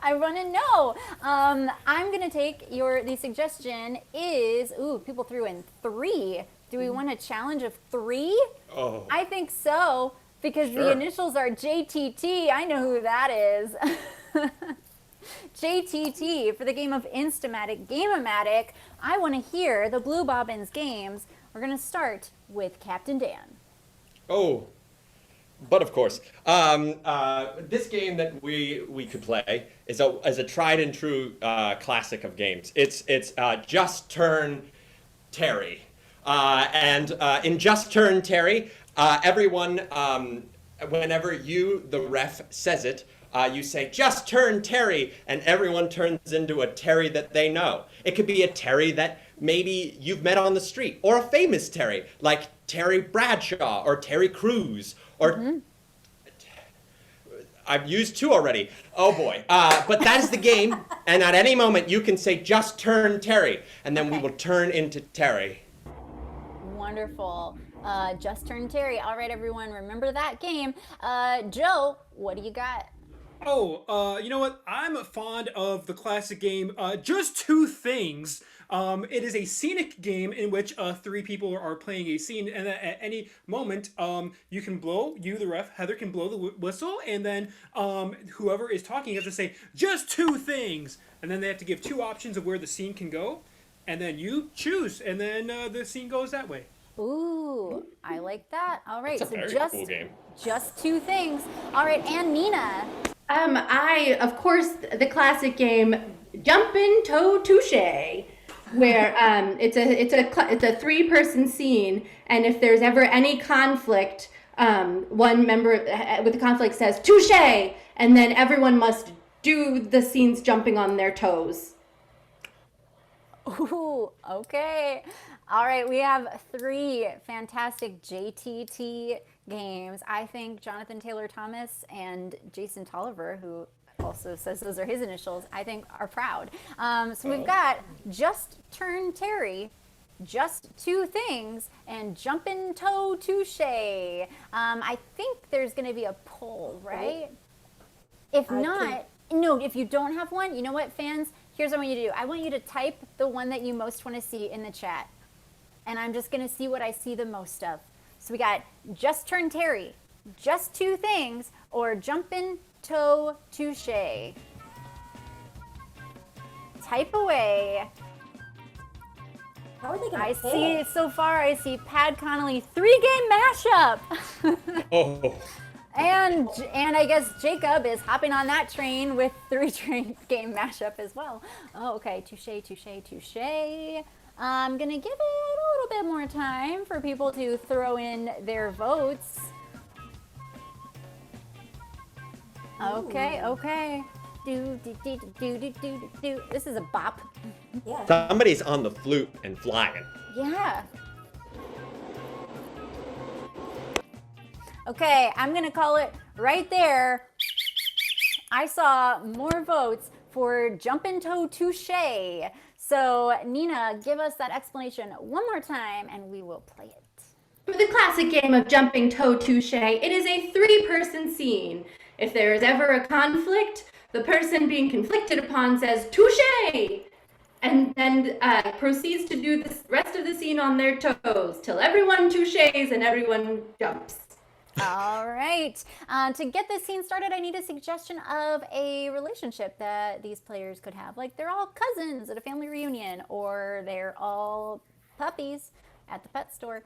I want to know. I'm going to take the suggestion is, people threw in 3. Do we want a challenge of 3? Oh. I think so, because the Sure. initials are JTT. I know who that is. JTT for the game of Instamatic Game-O-Matic. I want to hear the Blue Bobbins games. We're going to start with Captain Dan. Oh, but of course, this game that we could play is a tried and true classic of games. It's Just Turn Terry, and in Just Turn Terry, everyone, whenever you, the ref, says it, you say, just turn Terry, and everyone turns into a Terry that they know. It could be a Terry that maybe you've met on the street, or a famous Terry, like Terry Bradshaw, or Terry Crews, or... I've used 2 already. Oh boy. But that is the game, and at any moment you can say, just turn Terry, and then we will turn into Terry. Wonderful. Just Turn Terry. All right, everyone, remember that game. Joe, what do you got? Oh, you know what? I'm fond of the classic game, Just Two Things. It is a scenic game in which 3 people are playing a scene, and at any moment, you can blow, the ref, Heather can blow the whistle, and then whoever is talking has to say, just 2 things, and then they have to give 2 options of where the scene can go, and then you choose, and then the scene goes that way. Ooh, I like that. All right, That's a so very just cool game. Just 2 things. All right, and Nina. I, of course, the classic game Jumpin' Toe Touche, where it's a 3-person scene, and if there's ever any conflict, one member with the conflict says touche, and then everyone must do the scenes jumping on their toes. Ooh, okay. All right, we have 3 fantastic JTT games. I think Jonathan Taylor Thomas and Jason Tolliver, who also says those are his initials, I think are proud. So we've got Just Turn Terry, Just 2 Things, and Jumpin' Toe Touche. I think there's going to be a poll, right? If not, no, if you don't have one, you know what, fans? Here's what I want you to do. I want you to type the one that you most want to see in the chat. And I'm just going to see what I see the most of. So we got Just Turn Terry, Just 2 Things, or Jumpin' Toe Touche. Type away. How are they gonna I pick? see, so far, I see Pad Connolly 3-game mashup. Oh. And I guess Jacob is hopping on that train with 3-game mashup as well. Oh, okay, touche, touche, touche. I'm gonna give it a little bit more time for people to throw in their votes. Okay, okay. Do, do, do, do, do, do, do. This is a bop. Yeah. Somebody's on the flute and flying. Yeah. Okay, I'm gonna call it right there. I saw more votes for Jumpin' Toe Touche. So Nina, give us that explanation one more time and we will play it. For the classic game of Jumping Toe Touche, it is a 3-person scene. If there is ever a conflict, the person being conflicted upon says touche, and then proceeds to do the rest of the scene on their toes till everyone touches and everyone jumps. All right. To get this scene started, I need a suggestion of a relationship that these players could have. Like they're all cousins at a family reunion, or they're all puppies at the pet store.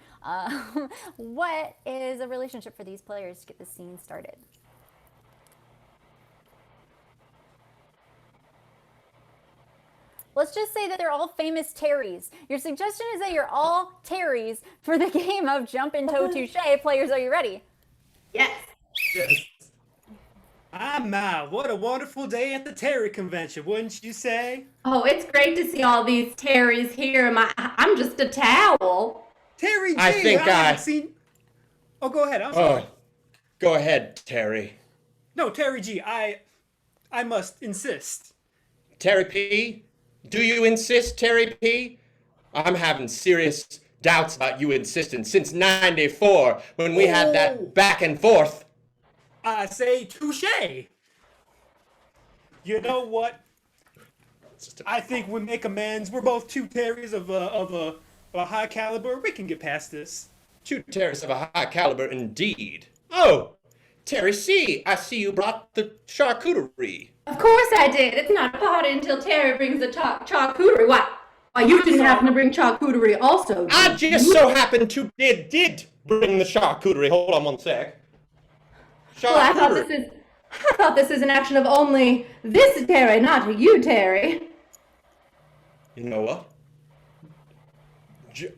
What is a relationship for these players to get this scene started? Let's just say that they're all famous Terrys. Your suggestion is that you're all Terrys for the game of Jumpin' Toe Touche. Players, are you ready? Yes. Yes. What a wonderful day at the Terry convention, wouldn't you say? Oh, it's great to see all these Terrys here. I'm just a towel. Terry G, I think haven't seen... Oh, go ahead. I'm sorry. Oh, go ahead, Terry. No, Terry G, I must insist. Terry P? Do you insist, Terry P? I'm having serious doubts about you insisting since '94 when we had that back and forth. I say touche. You know what? I think we make amends. We're both 2 Terrys of a high caliber. We can get past this. 2 Terrys of a high caliber indeed. Oh, Terry C, I see you brought the charcuterie. Of course I did. It's not a party until Terry brings the charcuterie. Why, you didn't happen to bring charcuterie also, I just so happened to did bring the charcuterie. Hold on one sec. Well, I thought this is an action of only this Terry, not you, Terry. You know what?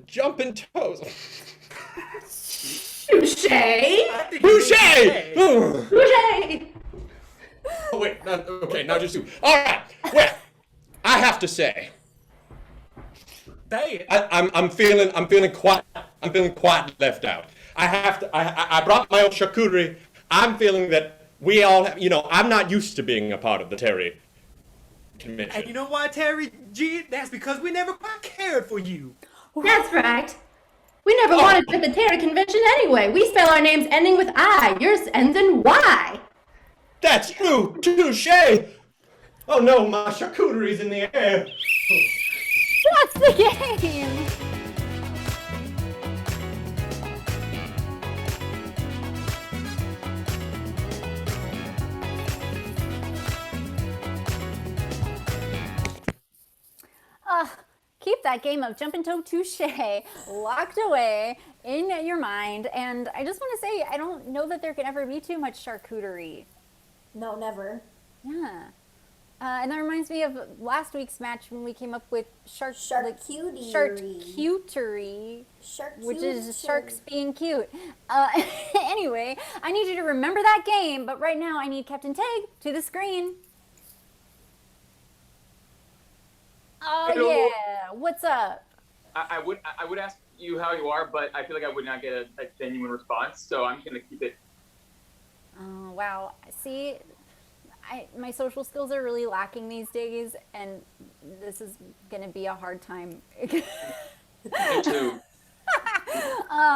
Jumping toes. Touche! Touche! Touche! Oh wait, okay, now just 2. All right. Well, I have to say, I'm feeling quite left out. I brought my own charcuterie. I'm feeling that we all have, I'm not used to being a part of the Terry convention. And you know why, Terry G? That's because we never quite cared for you. That's right. We never wanted to at the Terry convention anyway. We spell our names ending with I. Yours ends in Y. That's true. Touche. Oh no, my charcuterie's in the air. That's the game. Keep that game of Jumpin' Toe Touche locked away in your mind. And I just want to say, I don't know that there can ever be too much charcuterie. No, never. Yeah. And that reminds me of last week's match when we came up with Charcuterie. Which is sharks being cute. Anyway, I need you to remember that game, but right now I need Captain Tag to the screen. Oh Hello. yeah, what's up? I would ask you how you are, but I feel like I would not get a genuine response, so I'm gonna keep it. Oh wow, see, my social skills are really lacking these days, and this is gonna be a hard time. Me too.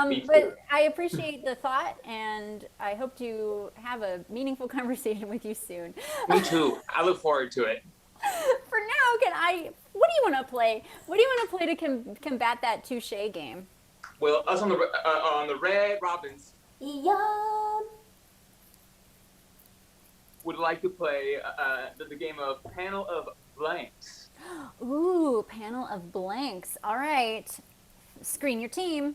Me too. But I appreciate the thought, and I hope to have a meaningful conversation with you soon. Me too. I look forward to it. For now, what do you want to play? What do you want to play to combat that touche game? Well, us on the Red Robins Yum. would like to play the game of Panel of Blanks. Ooh, panel of blanks. All right. Screen your team.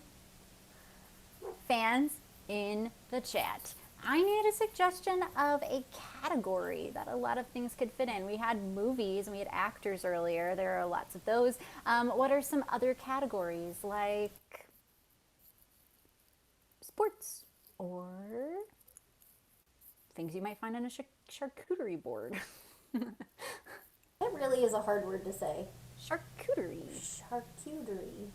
Fans in the chat. I need a suggestion of a category that a lot of things could fit in. We had movies and we had actors earlier. There are lots of those. What are some other categories like sports or things you might find on a charcuterie board? That really is a hard word to say. Charcuterie. Charcuterie.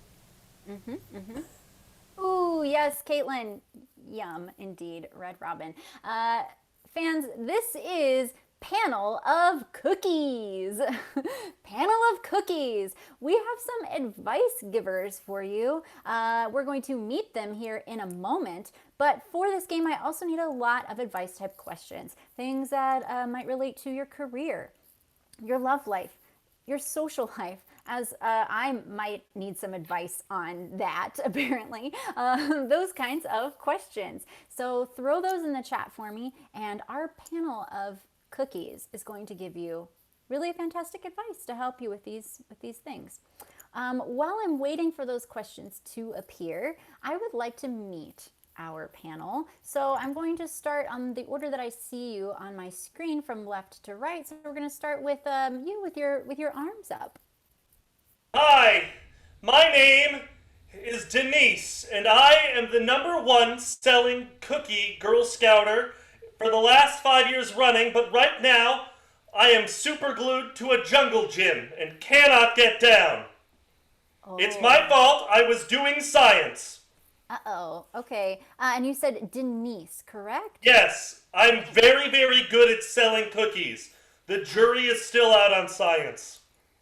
Ooh, yes, Caitlin. Yum, indeed, Red Robin. Fans, this is Panel of Cookies. Panel of Cookies. We have some advice givers for you. We're going to meet them here in a moment. But for this game, I also need a lot of advice type questions. Things that might relate to your career, your love life, your social life, as I might need some advice on that, apparently. Those kinds of questions. So throw those in the chat for me, and our panel of cookies is going to give you really fantastic advice to help you with these things. While I'm waiting for those questions to appear, I would like to meet our panel. So I'm going to start on the order that I see you on my screen from left to right. So we're going to start with you with your arms up. Hi, my name is Denise, and I am the #1 selling cookie Girl Scouter for the last 5 years running, but right now I am super glued to a jungle gym and cannot get down. It's my fault. I was doing science. Uh-oh. Okay. And you said Denise, correct? Yes, I'm very, very good at selling cookies. The jury is still out on science.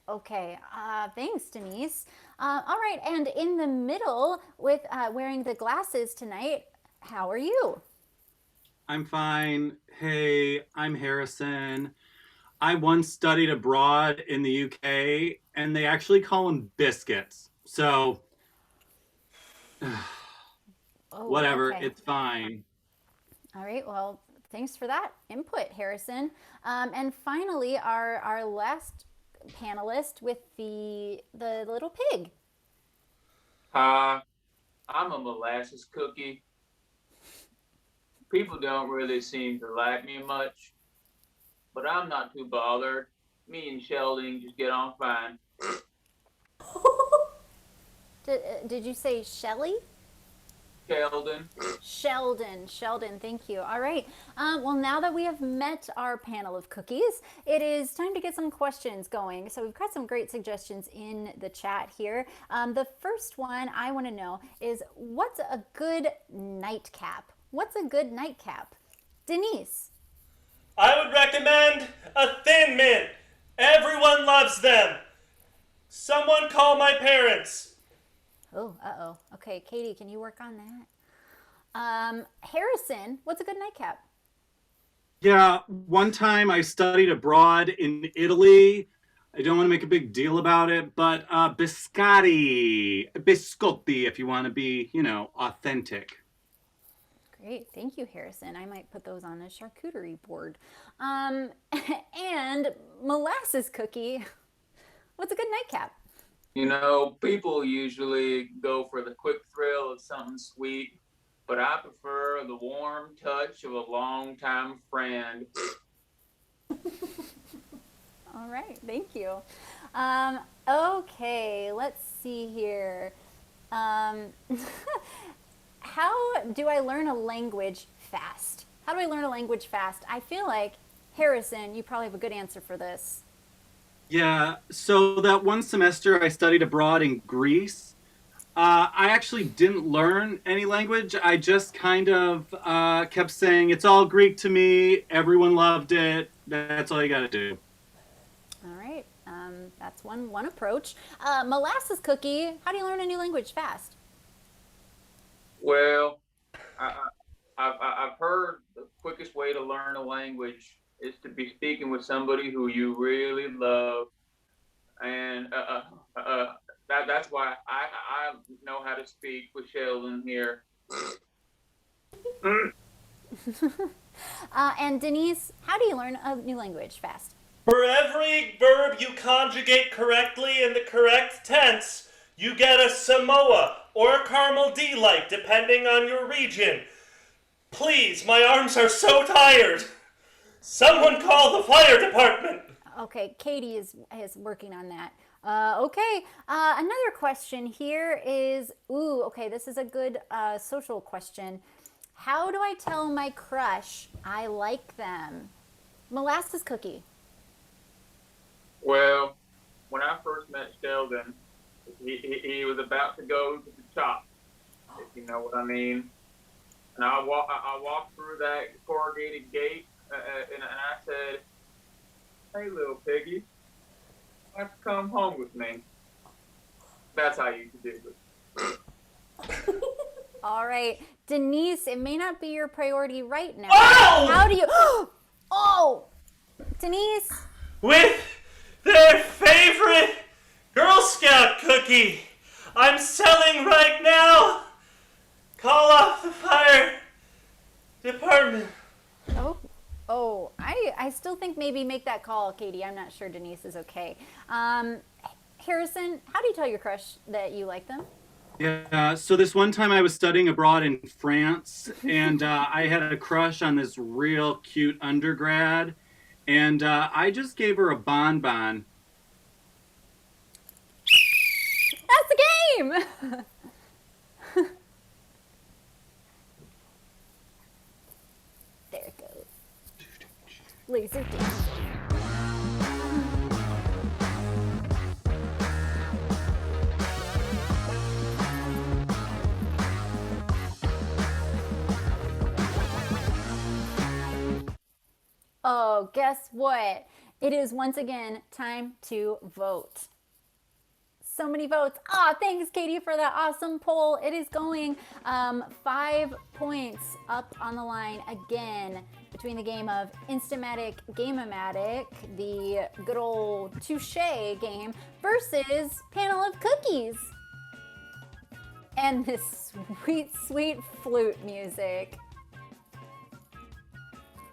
Okay. Thanks, Denise. All right. And in the middle with wearing the glasses tonight, how are you? I'm fine. Hey, I'm Harrison. I once studied abroad in the UK, and they actually call them biscuits. So, whatever, okay. it's fine. All right. Well, thanks for that input, Harrison. And finally, our last panelist with the little pig. I'm a molasses cookie. People don't really seem to like me much, but I'm not too bothered. Me and Sheldon just get on fine. Did you say Shelly? Sheldon, thank you. All right. Well, now that we have met our panel of cookies, it is time to get some questions going. So we've got some great suggestions in the chat here. The first one I want to know is, what's a good nightcap? What's a good nightcap? Denise. I would recommend a Thin Mint. Everyone loves them. Someone call my parents. Oh, uh-oh. Okay, Katie, can you work on that? Harrison, what's a good nightcap? Yeah, one time I studied abroad in Italy. I don't want to make a big deal about it, but biscotti if you want to be, authentic. Great, thank you, Harrison. I might put those on a charcuterie board. And molasses cookie, what's a good nightcap? People usually go for the quick thrill of something sweet, but I prefer the warm touch of a longtime friend. All right, thank you. Okay, let's see here. How do I learn a language fast? How do I learn a language fast? I feel like, Harrison, you probably have a good answer for this. Yeah, so that one semester I studied abroad in Greece. I actually didn't learn any language. I just kind of kept saying, it's all Greek to me. Everyone loved it. That's all you got to do. All right, that's one approach. Molasses Cookie, how do you learn a new language fast? Well, I've heard the quickest way to learn a language is to be speaking with somebody who you really love, and that's why I know how to speak with Sheldon here. And Denise, how do you learn a new language fast? For every verb you conjugate correctly in the correct tense, you get a Samoa or a caramel delight, depending on your region. Please, my arms are so tired. Someone call the fire department. Okay, Katie is working on that. Okay, another question here is, okay, this is a good social question. How do I tell my crush I like them? Molasses Cookie. Well, when I first met Sheldon, he was about to go to the shop, if you know what I mean. And I walked through that corrugated gate, and I said, "Hey, little piggy, why don't you come home with me?" That's how you do it. All right, Denise, it may not be your priority right now. Oh! How do you? Oh, Denise. With their favorite Girl Scout cookie. I'm selling right now. Call off the fire department. I still think maybe make that call, Katie. I'm not sure Denise is okay. Harrison, how do you tell your crush that you like them? Yeah, so this one time I was studying abroad in France, and I had a crush on this real cute undergrad, and I just gave her a bonbon. That's the game! There it goes. Laser dance. Oh, guess what? It is once again time to vote. So many votes. Thanks, Katie, for that awesome poll. It is going 5 points up on the line again between the game of Instamatic Game-O-Matic, the good old Touche game, versus Panel of Cookies. And this sweet, sweet flute music.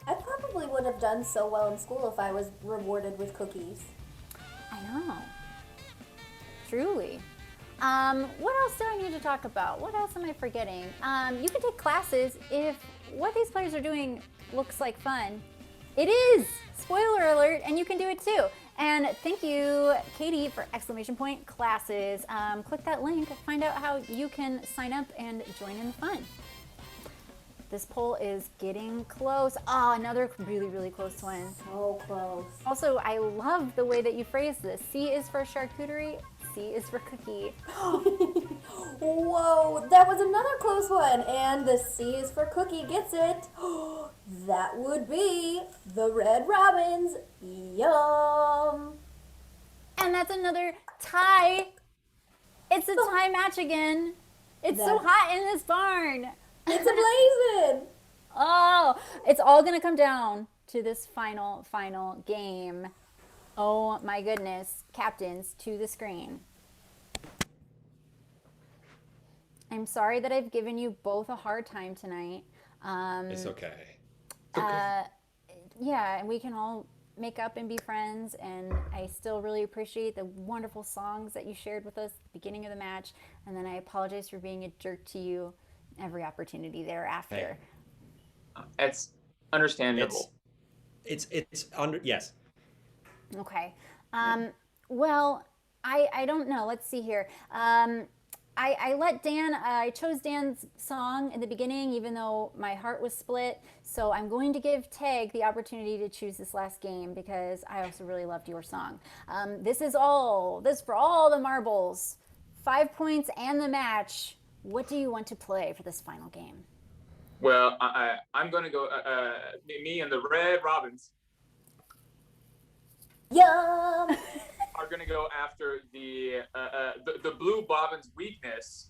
I probably would have done so well in school if I was rewarded with cookies. I know. Truly. What else do I need to talk about? What else am I forgetting? You can take classes if what these players are doing looks like fun. It is! Spoiler alert, and you can do it too. And thank you, Katie, for exclamation point classes. Click that link, find out how you can sign up and join in the fun. This poll is getting close. Another really, really close one. So close. Also, I love the way that you phrase this. C is for charcuterie, C is for cookie. Whoa, that was another close one. And the C is for cookie gets it. That would be the Red Robins. Yum. And that's another tie. It's a tie match again. It's so hot in this barn. It's ablazing. It's all gonna come down to this final game. Oh my goodness. Captains, to the screen. I'm sorry that I've given you both a hard time tonight. It's okay. Yeah, and we can all make up and be friends, and I still really appreciate the wonderful songs that you shared with us at the beginning of the match, and then I apologize for being a jerk to you every opportunity thereafter. It's understandable. It's under, yes. Okay. Well, I don't know. Let's see here. I let Dan, I chose Dan's song in the beginning, even though my heart was split. So I'm going to give Tag the opportunity to choose this last game because I also really loved your song. This for all the marbles. 5 points and the match. What do you want to play for this final game? Well, I'm going to go, me and the Red Robins Yum! are going to go after the Blue Bobbins' weakness,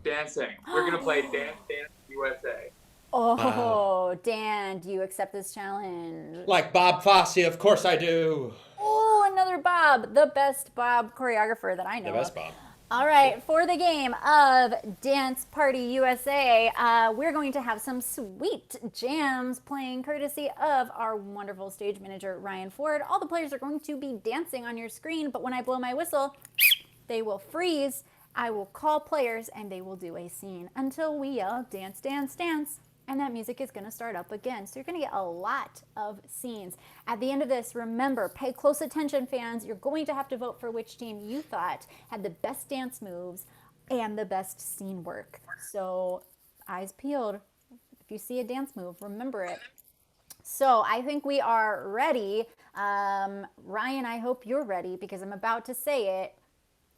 dancing. We're going to play Dance Dance USA. Oh, Dan, do you accept this challenge? Like Bob Fosse, of course I do. Oh, another Bob, the best Bob choreographer that I know The best of. Bob. All right, for the game of Dance Party USA, we're going to have some sweet jams playing courtesy of our wonderful stage manager, Ryan Ford. All the players are going to be dancing on your screen, but when I blow my whistle, they will freeze. I will call players and they will do a scene until we yell, dance, dance, dance. And that music is going to start up again. So you're going to get a lot of scenes. At the end of this, remember, pay close attention, fans. You're going to have to vote for which team you thought had the best dance moves and the best scene work. So eyes peeled. If you see a dance move, remember it. So I think we are ready. Ryan, I hope you're ready because I'm about to say it.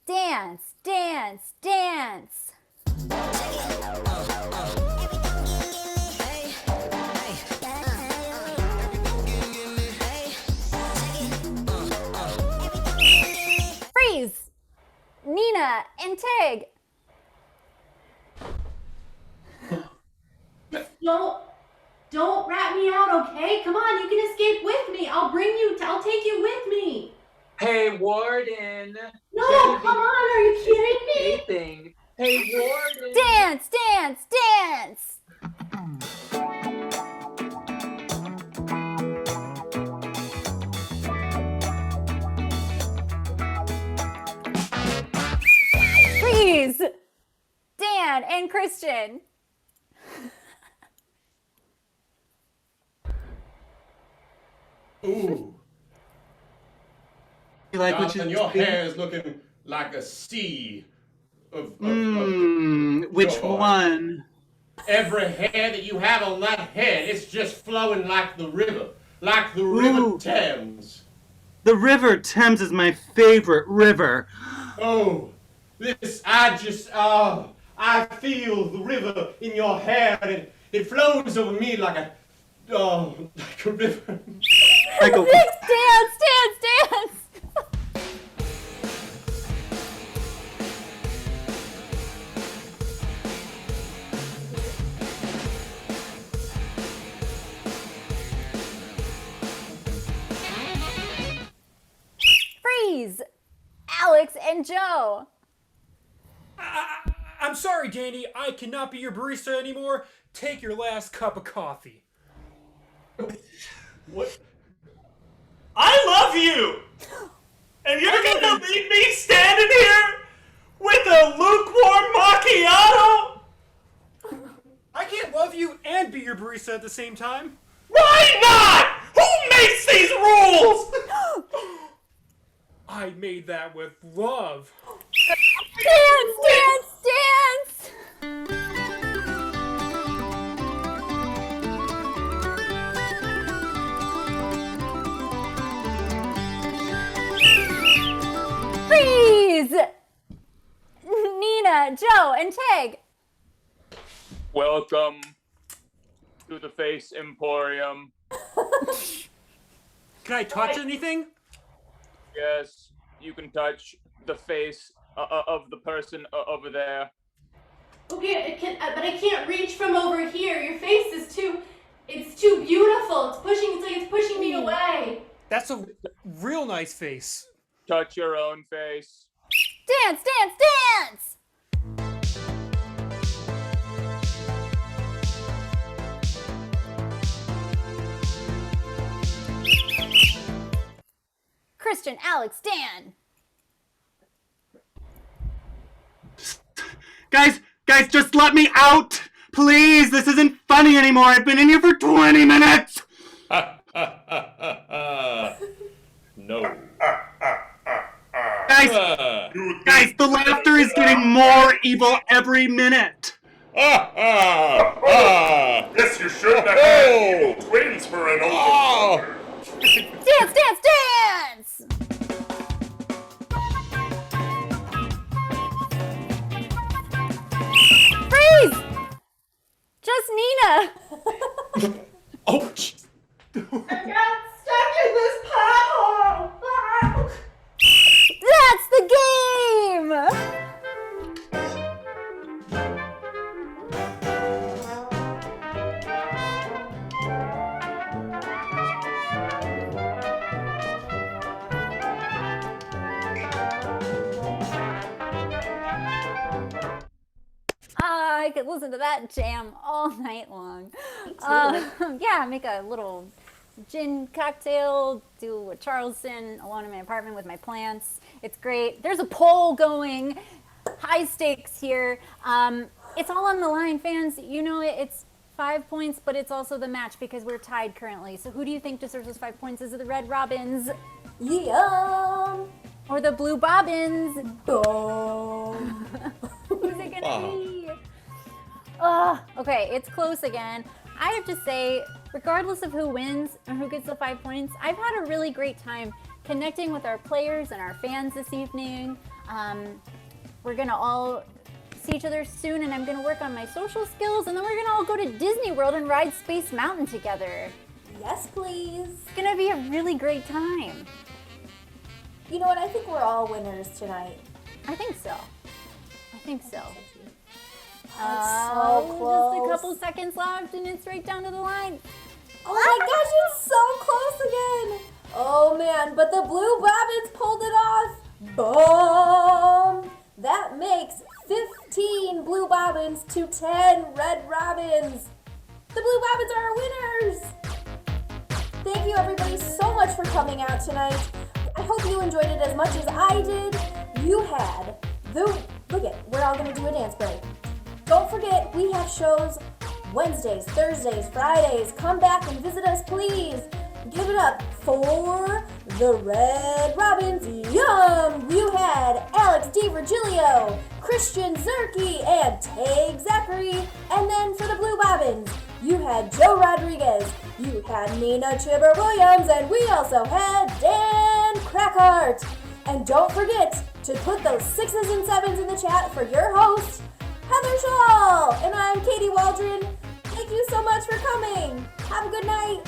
Dance, dance, dance. Freeze! Nina and Tig. Don't rat me out, okay? Come on, you can escape with me. I'll take you with me. Hey, Warden. No, come on, are you kidding me? Escaping. Hey, Warden. Dance, dance, dance. Please, Dan and Christian. Ooh. You like what Jonathan, you your hair is looking like a sea of which joy. one? Every hair that you have on that head, it's just flowing like the river River Thames. The River Thames is my favorite river. Oh, I feel the river in your hair, and it flows over me like a river. Like a, Dance, dance, dance. Freeze! Alex and Joe. I'm sorry, Danny. I cannot be your barista anymore. Take your last cup of coffee. What? I love you! And you're gonna leave me standing here with a lukewarm macchiato? I can't love you and be your barista at the same time. Why not? Who makes these rules? I made that with love. Dance, dance, dance! Freeze! Nina, Joe, and Tig. Welcome to the Face Emporium. Can I touch anything? Yes, you can touch the face of the person over there. Okay, but I can't reach from over here. Your face is it's too beautiful. It's like it's pushing me away. That's a real nice face. Touch your own face. Dance, dance, dance! Christian, Alex, Dan. Guys, just let me out! Please, this isn't funny anymore. I've been in here for 20 minutes! No. Guys, the laughter is getting more evil every minute. Guess you shouldn't have had evil twins for an older brother. Dance, dance, dance! Freeze! Just Nina. Ouch! That's the game! I could listen to that jam all night long. Yeah, make a little gin cocktail, do a Charleston alone in my apartment with my plants. It's great. There's a poll going. High stakes here. It's all on the line, fans. You know it's 5 points, but it's also the match because we're tied currently. So who do you think deserves those 5 points? Is it the Red Robins? Yum! Or the Blue Bobbins? Boom! Who's it gonna Wow. be? Okay, it's close again. I have to say, regardless of who wins or who gets the 5 points, I've had a really great time connecting with our players and our fans this evening. We're gonna all see each other soon, and I'm gonna work on my social skills, and then we're gonna all go to Disney World and ride Space Mountain together. Yes, please. It's gonna be a really great time. You know what? I think we're all winners tonight. I think so. I think so. It's so close. Just a couple seconds left, and it's right down to the line. Oh my gosh, it's so close again. Oh man, but the Blue Bobbins pulled it off. Boom! That makes 15 Blue Bobbins to 10 Red Robins. The Blue Bobbins are our winners. Thank you everybody so much for coming out tonight. I hope you enjoyed it as much as I did. You had look it, we're all gonna do a dance break. Don't forget, we have shows Wednesdays, Thursdays, Fridays. Come back and visit us, please. Give it up for the Red Robins. Yum! You had Alex DiVirgilio, Christian Zerke, and Tag Zachary. And then for the Blue Bobbins, you had Joe Rodriguez, you had Nina Chibber Williams, and we also had Dan Crackhart. And don't forget to put those 6s and 7s in the chat for your host, Heather Shaw. And I'm Katie Waldron. Thank you so much for coming. Have a good night.